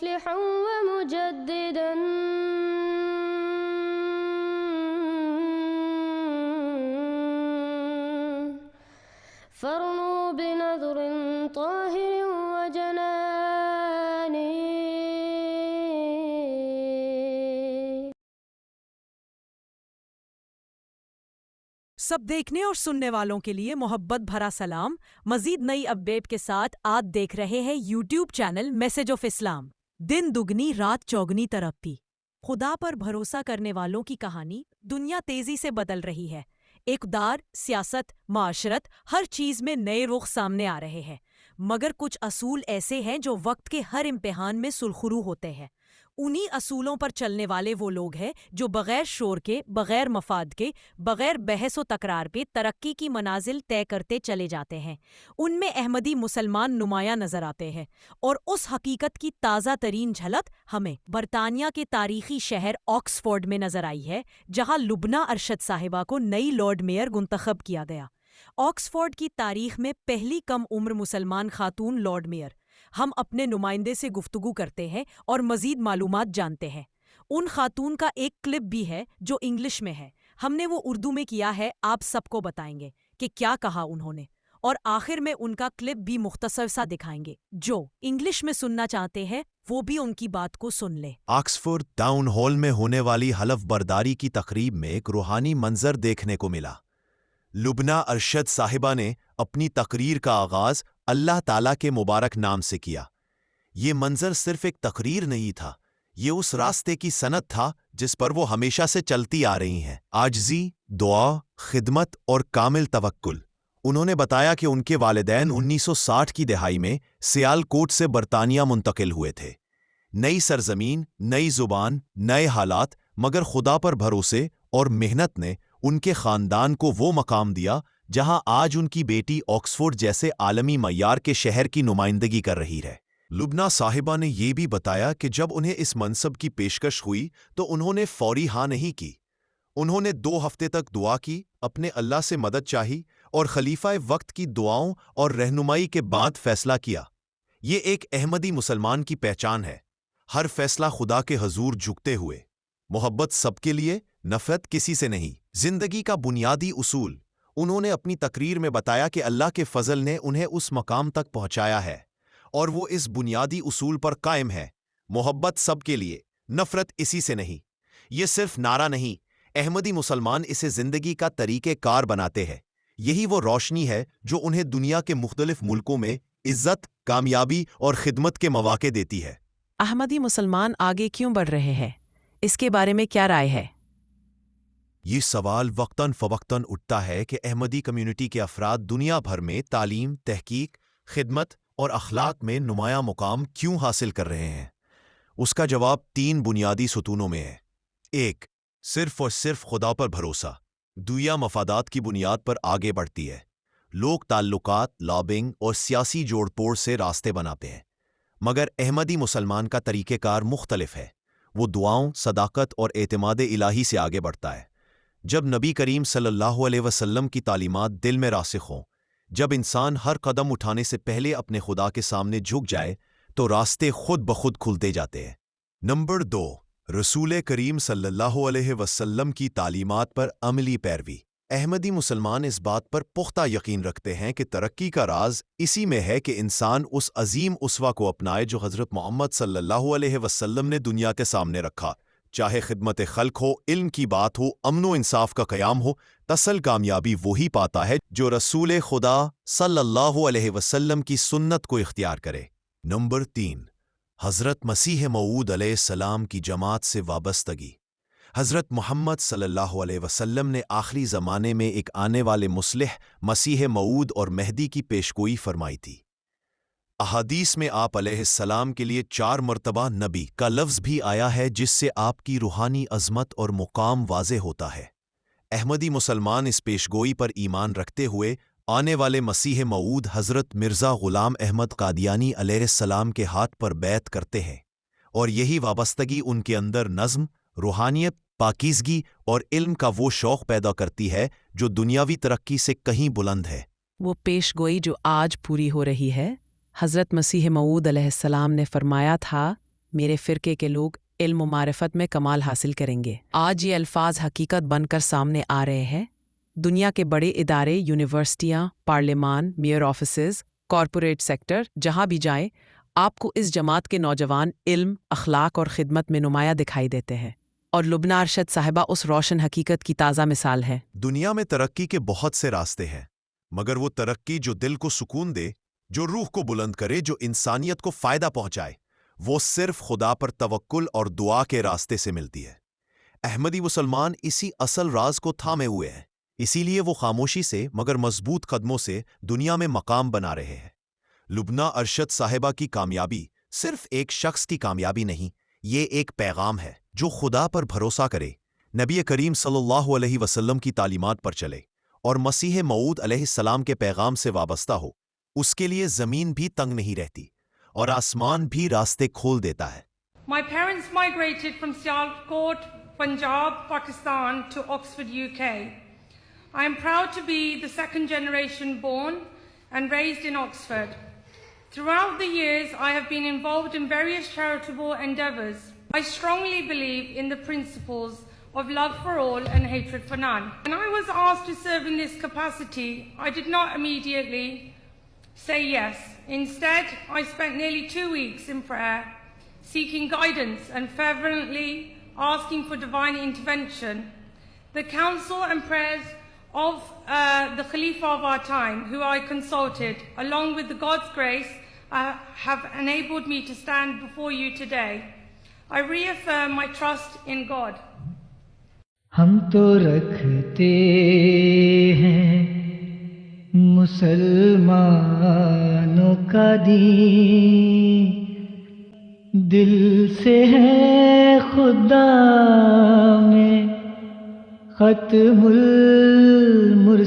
مصلحا ومجددا فارنوا بنظر طاهر وجنان. سب دیکھنے اور سننے والوں کے لیے محبت بھرا سلام. مزید نئی اپڈیٹ کے ساتھ آپ دیکھ رہے ہیں یوٹیوب چینل میسج آف اسلام. دن دگنی رات چوگنی ترقی. خدا پر بھروسہ کرنے والوں کی کہانی. دنیا تیزی سے بدل رہی ہے. اقتدار، سیاست، معاشرت، ہر چیز میں نئے رخ سامنے آ رہے ہیں، مگر کچھ اصول ایسے ہیں جو وقت کے ہر امتحان میں سرخرو ہوتے ہیں. انہی اصولوں پر چلنے والے وہ لوگ ہیں جو بغیر شور کے، بغیر مفاد کے، بغیر بحث و تکرار پہ ترقی کی منازل طے کرتے چلے جاتے ہیں. ان میں احمدی مسلمان نمایاں نظر آتے ہیں، اور اس حقیقت کی تازہ ترین جھلک ہمیں برطانیہ کے تاریخی شہر آکسفورڈ میں نظر آئی ہے، جہاں لبنہ ارشد صاحبہ کو نئی لارڈ میئر منتخب کیا گیا. آکسفورڈ کی تاریخ میں پہلی کم عمر مسلمان خاتون لارڈ میئر. ہم اپنے نمائندے سے گفتگو کرتے ہیں اور مزید معلومات جانتے ہیں. ان خاتون کا ایک کلپ بھی ہے جو انگلش میں ہے. ہم نے وہ اردو میں کیا ہے، آپ سب کو بتائیں گے کہ کیا کہا انہوں نے، اور آخر میں ان کا کلپ بھی مختصر سا دکھائیں گے. جو انگلش میں سننا چاہتے ہیں وہ بھی ان کی بات کو سن لیں. آکسفورڈ ٹاؤن ہال میں ہونے والی حلف برداری کی تقریب میں ایک روحانی منظر دیکھنے کو ملا. لبنہ ارشد صاحبہ نے اپنی تقریر کا آغاز اللہ تعالیٰ کے مبارک نام سے کیا. یہ منظر صرف ایک تقریر نہیں تھا، یہ اس راستے کی سند تھا جس پر وہ ہمیشہ سے چلتی آ رہی ہیں: عاجزی، دعا، خدمت اور کامل توکل. انہوں نے بتایا کہ ان کے والدین 1960 کی دہائی میں سیال کوٹ سے برطانیہ منتقل ہوئے تھے. نئی سرزمین، نئی زبان، نئے حالات، مگر خدا پر بھروسے اور محنت نے ان کے خاندان کو وہ مقام دیا جہاں آج ان کی بیٹی آکسفورڈ جیسے عالمی معیار کے شہر کی نمائندگی کر رہی ہے. لبنہ صاحبہ نے یہ بھی بتایا کہ جب انہیں اس منصب کی پیشکش ہوئی تو انہوں نے فوری ہاں نہیں کی. انہوں نے 2 ہفتے تک دعا کی، اپنے اللہ سے مدد چاہی اور خلیفہ وقت کی دعاؤں اور رہنمائی کے بعد فیصلہ کیا. یہ ایک احمدی مسلمان کی پہچان ہے، ہر فیصلہ خدا کے حضور جھکتے ہوئے. محبت سب کے لیے، نفرت کسی سے نہیں. زندگی کا بنیادی اصول. انہوں نے اپنی تقریر میں بتایا کہ اللہ کے فضل نے انہیں اس مقام تک پہنچایا ہے، اور وہ اس بنیادی اصول پر قائم ہے: محبت سب کے لیے، نفرت اسی سے نہیں. یہ صرف نعرہ نہیں، احمدی مسلمان اسے زندگی کا طریقہ کار بناتے ہیں. یہی وہ روشنی ہے جو انہیں دنیا کے مختلف ملکوں میں عزت، کامیابی اور خدمت کے مواقع دیتی ہے. احمدی مسلمان آگے کیوں بڑھ رہے ہیں؟ اس کے بارے میں کیا رائے ہے؟ یہ سوال وقتاً فوقتاً اٹھتا ہے کہ احمدی کمیونٹی کے افراد دنیا بھر میں تعلیم، تحقیق، خدمت اور اخلاق میں نمایاں مقام کیوں حاصل کر رہے ہیں. اس کا جواب 3 بنیادی ستونوں میں ہے. 1. صرف اور صرف خدا پر بھروسہ. دنیا مفادات کی بنیاد پر آگے بڑھتی ہے. لوگ تعلقات، لابنگ اور سیاسی جوڑ توڑ سے راستے بناتے ہیں، مگر احمدی مسلمان کا طریقہ کار مختلف ہے. وہ دعاؤں، صداقت اور اعتماد الہی سے آگے بڑھتا ہے. جب نبی کریم صلی اللہ علیہ وسلم کی تعلیمات دل میں راسخ ہوں، جب انسان ہر قدم اٹھانے سے پہلے اپنے خدا کے سامنے جھک جائے تو راستے خود بخود کھلتے جاتے ہیں. نمبر 2. رسول کریم صلی اللہ علیہ وسلم کی تعلیمات پر عملی پیروی. احمدی مسلمان اس بات پر پختہ یقین رکھتے ہیں کہ ترقی کا راز اسی میں ہے کہ انسان اس عظیم اسوہ کو اپنائے جو حضرت محمد صلی اللہ علیہ وسلم نے دنیا کے سامنے رکھا. چاہے خدمت خلق ہو، علم کی بات ہو، امن و انصاف کا قیام ہو، اصل کامیابی وہی پاتا ہے جو رسول خدا صلی اللہ علیہ وسلم کی سنت کو اختیار کرے. نمبر 3. حضرت مسیح موعود علیہ السلام کی جماعت سے وابستگی. حضرت محمد صلی اللہ علیہ وسلم نے آخری زمانے میں ایک آنے والے مصلح مسیح موعود اور مہدی کی پیشگوئی فرمائی تھی. احادیث میں آپ علیہ السلام کے لیے 4 مرتبہ نبی کا لفظ بھی آیا ہے، جس سے آپ کی روحانی عظمت اور مقام واضح ہوتا ہے. احمدی مسلمان اس پیشگوئی پر ایمان رکھتے ہوئے آنے والے مسیح موعود حضرت مرزا غلام احمد قادیانی علیہ السلام کے ہاتھ پر بیعت کرتے ہیں، اور یہی وابستگی ان کے اندر نظم، روحانیت، پاکیزگی اور علم کا وہ شوق پیدا کرتی ہے جو دنیاوی ترقی سے کہیں بلند ہے. وہ پیش گوئی جو آج پوری ہو رہی ہے. حضرت مسیح موعود علیہ السلام نے فرمایا تھا میرے فرقے کے لوگ علم و معرفت میں کمال حاصل کریں گے۔ آج یہ الفاظ حقیقت بن کر سامنے آ رہے ہیں۔ دنیا کے بڑے ادارے، یونیورسٹیاں، پارلیمان، میئر آفیسز، کارپوریٹ سیکٹر، جہاں بھی جائیں آپ کو اس جماعت کے نوجوان علم، اخلاق اور خدمت میں نمایاں دکھائی دیتے ہیں، اور لبنہ ارشد صاحبہ اس روشن حقیقت کی تازہ مثال ہے۔ دنیا میں ترقی کے بہت سے راستے ہیں، مگر وہ ترقی جو دل کو سکون دے، جو روح کو بلند کرے، جو انسانیت کو فائدہ پہنچائے، وہ صرف خدا پر توکل اور دعا کے راستے سے ملتی ہے۔ احمدی مسلمان اسی اصل راز کو تھامے ہوئے ہیں، اسی لیے وہ خاموشی سے مگر مضبوط قدموں سے دنیا میں مقام بنا رہے ہیں۔ لبنہ ارشد صاحبہ کی کامیابی صرف ایک شخص کی کامیابی نہیں، یہ ایک پیغام ہے جو خدا پر بھروسہ کرے، نبی کریم صلی اللہ علیہ وسلم کی تعلیمات پر چلے اور مسیح موعود علیہ السلام کے پیغام سے وابستہ ہو۔ اس کے لیے زمین بھی تنگ نہیں رہتی اور آسمان بھی راستے کھول دیتا ہے۔ My parents migrated from Sialkot, Punjab, Pakistan to Oxford, UK. I am proud to be the second generation born and raised in Oxford. Throughout the years, I have been involved in various charitable endeavours. I strongly believe in the principles of love for all and hatred for none. When I was asked to serve in this capacity, I did not immediately say yes. Instead, I spent nearly 2 weeks in prayer, seeking guidance and fervently asking for divine intervention. The counsel and prayers of the Khalifa of our time, who I consulted, along with the God's grace, have enabled me to stand before you today. I reaffirm my trust in God. ہم تو رکھتے ہیں مسلمانوں کا دین، دل سے ہے خدا میں ختم المرسلین۔